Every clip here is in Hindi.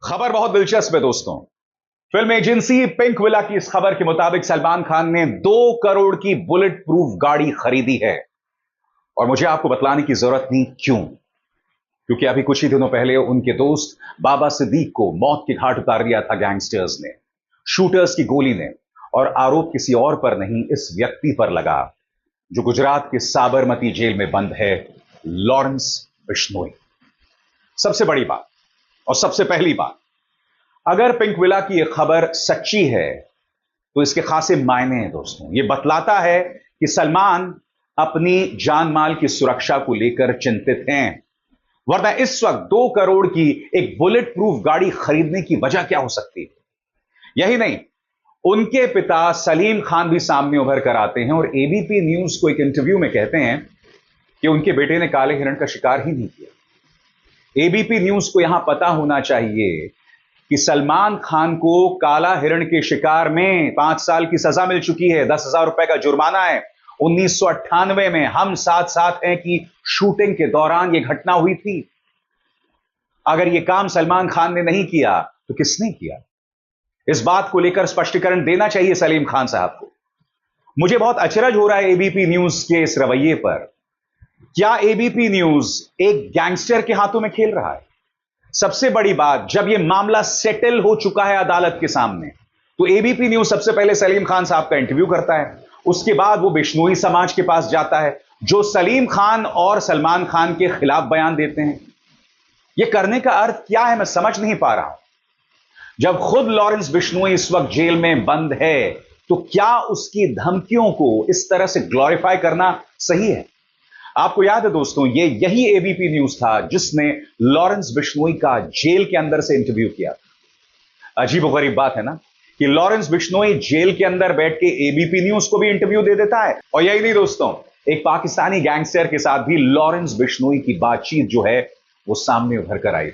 खबर बहुत दिलचस्प है दोस्तों। फिल्म एजेंसी पिंक विला की इस खबर के मुताबिक सलमान खान ने 2 करोड़ की बुलेट प्रूफ गाड़ी खरीदी है। और मुझे आपको बतलाने की जरूरत नहीं क्यों, क्योंकि अभी कुछ ही दिनों पहले उनके दोस्त बाबा सिद्दीक को मौत के घाट उतार दिया था गैंगस्टर्स ने, शूटर्स की गोली ने। और आरोप किसी और पर नहीं, इस व्यक्ति पर लगा जो गुजरात के साबरमती जेल में बंद है, लॉरेंस बिश्नोई। सबसे बड़ी बात और सबसे पहली बात, अगर पिंक विला की यह खबर सच्ची है तो इसके खासे मायने हैं दोस्तों। यह बतलाता है कि सलमान अपनी जान माल की सुरक्षा को लेकर चिंतित हैं, वरना इस वक्त 2 करोड़ की एक बुलेट प्रूफ गाड़ी खरीदने की वजह क्या हो सकती है। यही नहीं, उनके पिता सलीम खान भी सामने उभर कर आते हैं और एबीपी न्यूज को एक इंटरव्यू में कहते हैं कि उनके बेटे ने काले हिरण का शिकार ही नहीं किया। एबीपी न्यूज को यहां पता होना चाहिए कि सलमान खान को काला हिरण के शिकार में 5 साल की सजा मिल चुकी है, 10,000 रुपए का जुर्माना है। 1998 में हम साथ साथ हैं कि शूटिंग के दौरान यह घटना हुई थी। अगर यह काम सलमान खान ने नहीं किया तो किसने किया? इस बात को लेकर स्पष्टीकरण देना चाहिए सलीम खान साहब को। मुझे बहुत अचरज हो रहा है एबीपी न्यूज के इस रवैये पर। क्या एबीपी न्यूज एक गैंगस्टर के हाथों में खेल रहा है? सबसे बड़ी बात, जब यह मामला सेटल हो चुका है अदालत के सामने, तो एबीपी न्यूज सबसे पहले सलीम खान साहब का इंटरव्यू करता है। उसके बाद वो बिश्नोई समाज के पास जाता है, जो सलीम खान और सलमान खान के खिलाफ बयान देते हैं। यह करने का अर्थ क्या है, मैं समझ नहीं पा रहा हूं। जब खुद लॉरेंस बिश्नोई इस वक्त जेल में बंद है, तो क्या उसकी धमकियों को इस तरह से ग्लोरीफाई करना सही है? आपको याद है दोस्तों, यही एबीपी न्यूज था जिसने लॉरेंस बिश्नोई का जेल के अंदर से इंटरव्यू किया। अजीबोगरीब बात है ना कि लॉरेंस बिश्नोई जेल के अंदर बैठ के एबीपी न्यूज को भी इंटरव्यू दे देता है। और यही नहीं दोस्तों, एक पाकिस्तानी गैंगस्टर के साथ भी लॉरेंस बिश्नोई की बातचीत जो है वो सामने उभर कर आई।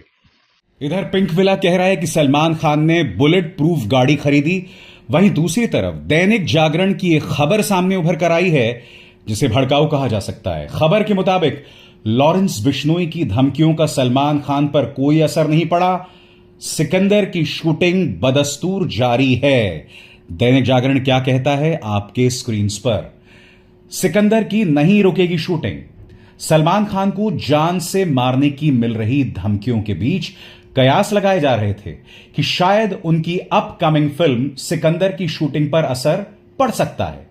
इधर पिंक विला कह रहा है कि सलमान खान ने बुलेट प्रूफ गाड़ी खरीदी, वहीं दूसरी तरफ दैनिक जागरण की एक खबर सामने उभर कर आई है जिसे भड़काऊ कहा जा सकता है। खबर के मुताबिक लॉरेंस बिश्नोई की धमकियों का सलमान खान पर कोई असर नहीं पड़ा, सिकंदर की शूटिंग बदस्तूर जारी है। दैनिक जागरण क्या कहता है आपके स्क्रीन पर। सिकंदर की नहीं रुकेगी शूटिंग। सलमान खान को जान से मारने की मिल रही धमकियों के बीच कयास लगाए जा रहे थे कि शायद उनकी अपकमिंग फिल्म सिकंदर की शूटिंग पर असर पड़ सकता है,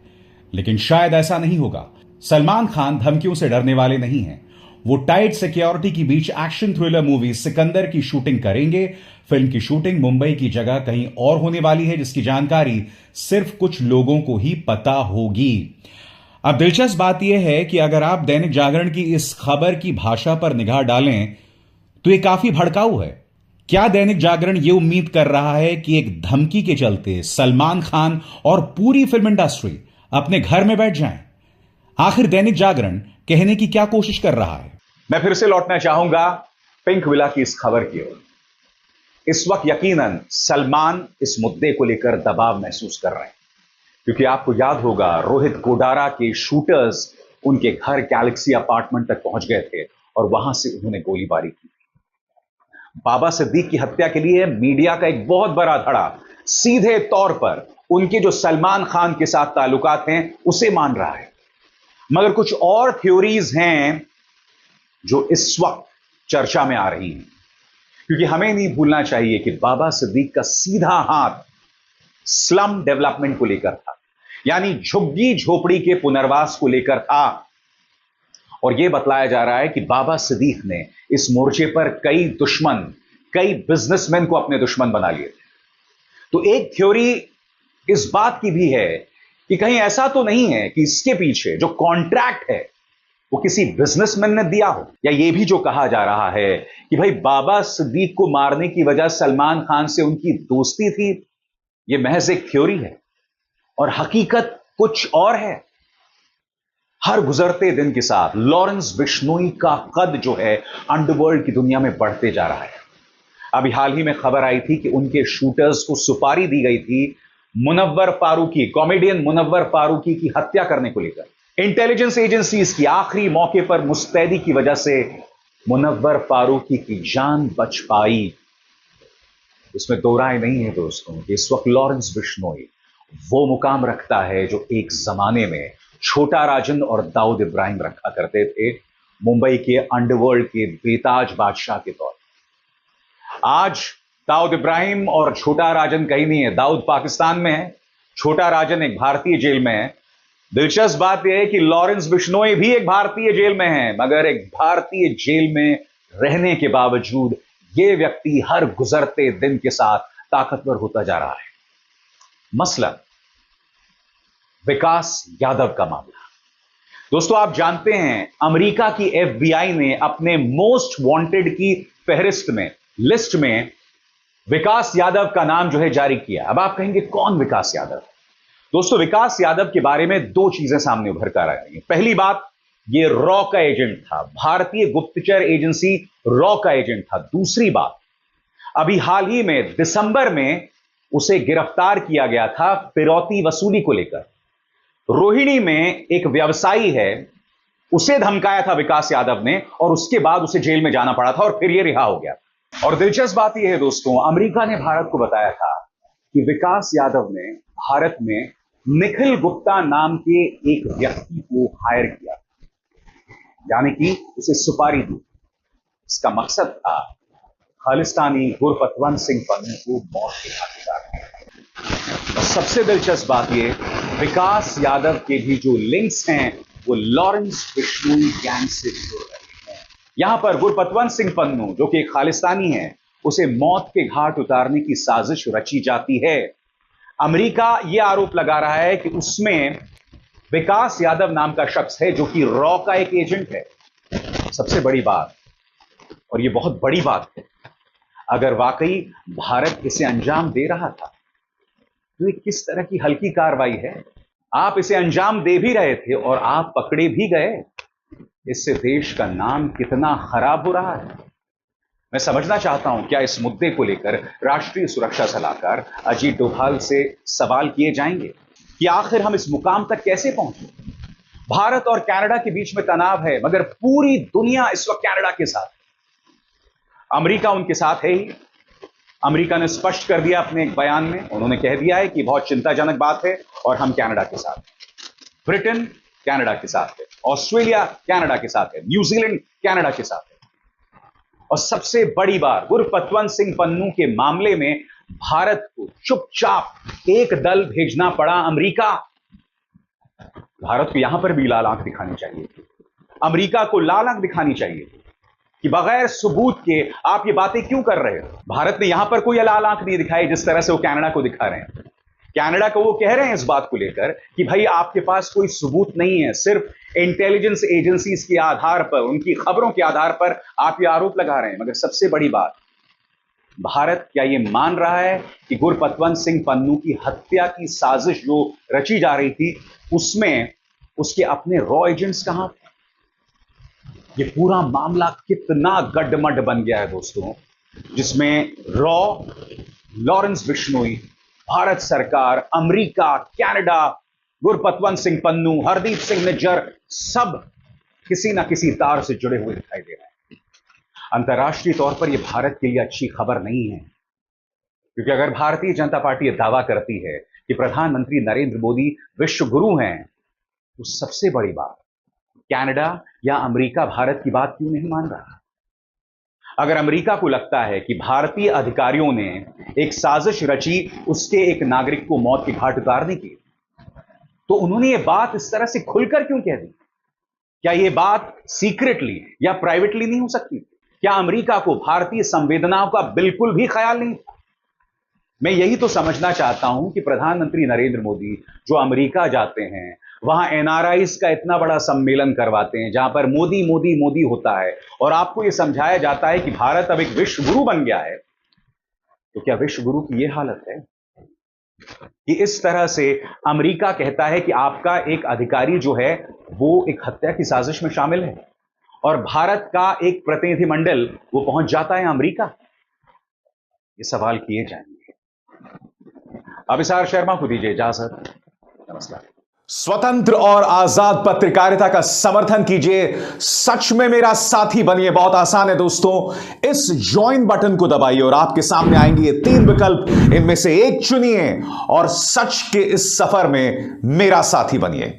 लेकिन शायद ऐसा नहीं होगा। सलमान खान धमकियों से डरने वाले नहीं हैं। वो टाइट सिक्योरिटी के बीच एक्शन थ्रिलर मूवी सिकंदर की शूटिंग करेंगे। फिल्म की शूटिंग मुंबई की जगह कहीं और होने वाली है, जिसकी जानकारी सिर्फ कुछ लोगों को ही पता होगी। अब दिलचस्प बात यह है कि अगर आप दैनिक जागरण की इस खबर की भाषा पर निगाह डालें तो यह काफी भड़काऊ है। क्या दैनिक जागरण यह उम्मीद कर रहा है कि एक धमकी के चलते सलमान खान और पूरी फिल्म इंडस्ट्री अपने घर में बैठ जाएं? आखिर दैनिक जागरण कहने की क्या कोशिश कर रहा है? मैं फिर से लौटना चाहूंगा पिंक विला की इस खबर की ओर। इस वक्त यकीनन सलमान इस मुद्दे को लेकर दबाव महसूस कर रहे हैं, क्योंकि आपको याद होगा रोहित गोडारा के शूटर्स उनके घर गैलेक्सी अपार्टमेंट तक पहुंच गए थे और वहां से उन्होंने गोलीबारी की। बाबा सिद्दीक की हत्या के लिए मीडिया का एक बहुत बड़ा धड़ा सीधे तौर पर उनके जो सलमान खान के साथ ताल्लुकात हैं उसे मान रहा है। मगर कुछ और थ्योरीज हैं जो इस वक्त चर्चा में आ रही हैं, क्योंकि हमें नहीं भूलना चाहिए कि बाबा सिद्दीक का सीधा हाथ स्लम डेवलपमेंट को लेकर था, यानी झुग्गी झोपड़ी के पुनर्वास को लेकर था। और यह बतलाया जा रहा है कि बाबा सिद्दीक ने इस मोर्चे पर कई बिजनेसमैन को अपने दुश्मन बना लिए थे। तो एक थ्योरी इस बात की भी है कि कहीं ऐसा तो नहीं है कि इसके पीछे जो कॉन्ट्रैक्ट है वो किसी बिजनेसमैन ने दिया हो। या यह भी जो कहा जा रहा है कि भाई बाबा सिद्दीक को मारने की वजह सलमान खान से उनकी दोस्ती थी, यह महज एक थ्योरी है और हकीकत कुछ और है। हर गुजरते दिन के साथ लॉरेंस बिश्नोई का कद जो है अंडरवर्ल्ड की दुनिया में बढ़ते जा रहा है। अभी हाल ही में खबर आई थी कि उनके शूटर्स को सुपारी दी गई थी मुनव्वर फारूकी, कॉमेडियन मुनव्वर फारूकी की हत्या करने को लेकर। इंटेलिजेंस एजेंसीज की आखिरी मौके पर मुस्तैदी की वजह से मुनव्वर फारूकी की जान बच पाई। इसमें दो राय नहीं है दोस्तों कि इस वक्त लॉरेंस बिश्नोई वो मुकाम रखता है जो एक जमाने में छोटा राजन और दाऊद इब्राहिम रखा करते थे, मुंबई के अंडरवर्ल्ड के बेताज बादशाह के तौर पर। आज दाऊद इब्राहिम और छोटा राजन कहीं नहीं है, दाऊद पाकिस्तान में है, छोटा राजन एक भारतीय जेल में है। दिलचस्प बात यह है कि लॉरेंस बिश्नोई भी एक भारतीय जेल में है, मगर एक भारतीय जेल में रहने के बावजूद यह व्यक्ति हर गुजरते दिन के साथ ताकतवर होता जा रहा है। मसलन विकास यादव का मामला। दोस्तों, आप जानते हैं अमेरिका की FBI ने अपने मोस्ट वांटेड की फहरिस्त में, लिस्ट में विकास यादव का नाम जो है जारी किया। अब आप कहेंगे कौन विकास यादव? दोस्तों, विकास यादव के बारे में दो चीजें सामने उभर कर आ रही हैं। पहली बात, यह रॉ का एजेंट था, भारतीय गुप्तचर एजेंसी रॉ का एजेंट था। दूसरी बात, अभी हाल ही में दिसंबर में उसे गिरफ्तार किया गया था फिरौती वसूली को लेकर। रोहिणी में एक व्यवसायी है, उसे धमकाया था विकास यादव ने और उसके बाद उसे जेल में जाना पड़ा था और फिर यह रिहा हो गया। और दिलचस्प बात यह है दोस्तों, अमेरिका ने भारत को बताया था कि विकास यादव ने भारत में निखिल गुप्ता नाम के एक व्यक्ति को हायर किया, यानी कि उसे सुपारी दी। इसका मकसद था खालिस्तानी गुरपतवंत सिंह पन्नू को मौत के घाट उतारना। और सबसे दिलचस्प बात यह, विकास यादव के भी जो लिंक्स हैं वो लॉरेंस बिश्नोई गैंग से जुड़ रहे हैं। यहां पर गुरपतवंत सिंह पन्नू जो कि एक खालिस्तानी है, उसे मौत के घाट उतारने की साजिश रची जाती है। अमेरिका यह आरोप लगा रहा है कि उसमें विकास यादव नाम का शख्स है जो कि रॉ का एक एजेंट है। सबसे बड़ी बात, और यह बहुत बड़ी बात है, अगर वाकई भारत इसे अंजाम दे रहा था तो ये किस तरह की हल्की कार्रवाई है? आप इसे अंजाम दे भी रहे थे और आप पकड़े भी गए। इससे देश का नाम कितना खराब हो रहा है। मैं समझना चाहता हूं, क्या इस मुद्दे को लेकर राष्ट्रीय सुरक्षा सलाहकार अजीत डोभाल से सवाल किए जाएंगे कि आखिर हम इस मुकाम तक कैसे पहुंचे? भारत और कनाडा के बीच में तनाव है, मगर पूरी दुनिया इस वक्त कनाडा के साथ, अमेरिका उनके साथ है ही। अमेरिका ने स्पष्ट कर दिया अपने एक बयान में, उन्होंने कह दिया है कि बहुत चिंताजनक बात है और हम कनाडा के साथ हैं। ब्रिटेन कनाडा के साथ है, ऑस्ट्रेलिया कनाडा के साथ है, न्यूजीलैंड कनाडा के साथ है। और सबसे बड़ी बात, गुरपतवंत सिंह पन्नू के मामले में भारत को चुपचाप एक दल भेजना पड़ा अमेरिका। भारत को यहां पर भी लाल आंख दिखानी चाहिए थी, अमेरिका को लाल आंख दिखानी चाहिए थी कि बगैर सबूत के आप ये बातें क्यों कर रहे हो। भारत ने यहां पर कोई लाल आंख नहीं दिखाई जिस तरह से वो कनाडा को दिखा रहे हैं। कनाडा को वो कह रहे हैं इस बात को लेकर कि भाई आपके पास कोई सबूत नहीं है, सिर्फ इंटेलिजेंस एजेंसीज के आधार पर, उनकी खबरों के आधार पर आप ये आरोप लगा रहे हैं। मगर सबसे बड़ी बात, भारत क्या ये मान रहा है कि गुरपतवंत सिंह पन्नू की हत्या की साजिश जो रची जा रही थी उसमें उसके अपने रॉ एजेंट्स कहां थे? ये पूरा मामला कितना गड्ढमड बन गया है दोस्तों, जिसमें रॉ, लॉरेंस बिश्नोई, भारत सरकार, अमेरिका, कनाडा, गुरपतवंत सिंह पन्नू, हरदीप सिंह निज्जर, सब किसी ना किसी तार से जुड़े हुए दिखाई दे रहे हैं। अंतर्राष्ट्रीय तौर पर यह भारत के लिए अच्छी खबर नहीं है, क्योंकि अगर भारतीय जनता पार्टी यह दावा करती है कि प्रधानमंत्री नरेंद्र मोदी विश्व गुरु हैं, तो सबसे बड़ी बात, कनाडा या अमेरिका भारत की बात क्यों नहीं मान रहा? अगर अमेरिका को लगता है कि भारतीय अधिकारियों ने एक साजिश रची उसके एक नागरिक को मौत के घाट उतारने की, तो उन्होंने यह बात इस तरह से खुलकर क्यों कह दी? क्या यह बात सीक्रेटली या प्राइवेटली नहीं हो सकती? क्या अमेरिका को भारतीय संवेदनाओं का बिल्कुल भी ख्याल नहीं था? मैं यही तो समझना चाहता हूं कि प्रधानमंत्री नरेंद्र मोदी जो अमेरिका जाते हैं, वहां एनआरआईज का इतना बड़ा सम्मेलन करवाते हैं जहां पर मोदी मोदी मोदी होता है और आपको यह समझाया जाता है कि भारत अब एक विश्व गुरु बन गया है, तो क्या विश्व गुरु की यह हालत है कि इस तरह से अमेरिका कहता है कि आपका एक अधिकारी जो है वो एक हत्या की साजिश में शामिल है और भारत का एक प्रतिनिधिमंडल वो पहुंच जाता है अमेरिका? ये सवाल किए जाएंगे। अभिसार शर्मा को दीजिए इजाजत। नमस्कार। स्वतंत्र और आजाद पत्रकारिता का समर्थन कीजिए, सच में मेरा साथी बनिए। बहुत आसान है दोस्तों, इस ज्वाइन बटन को दबाइए और आपके सामने आएंगे ये 3 विकल्प, इनमें से एक चुनिए और सच के इस सफर में मेरा साथी बनिए।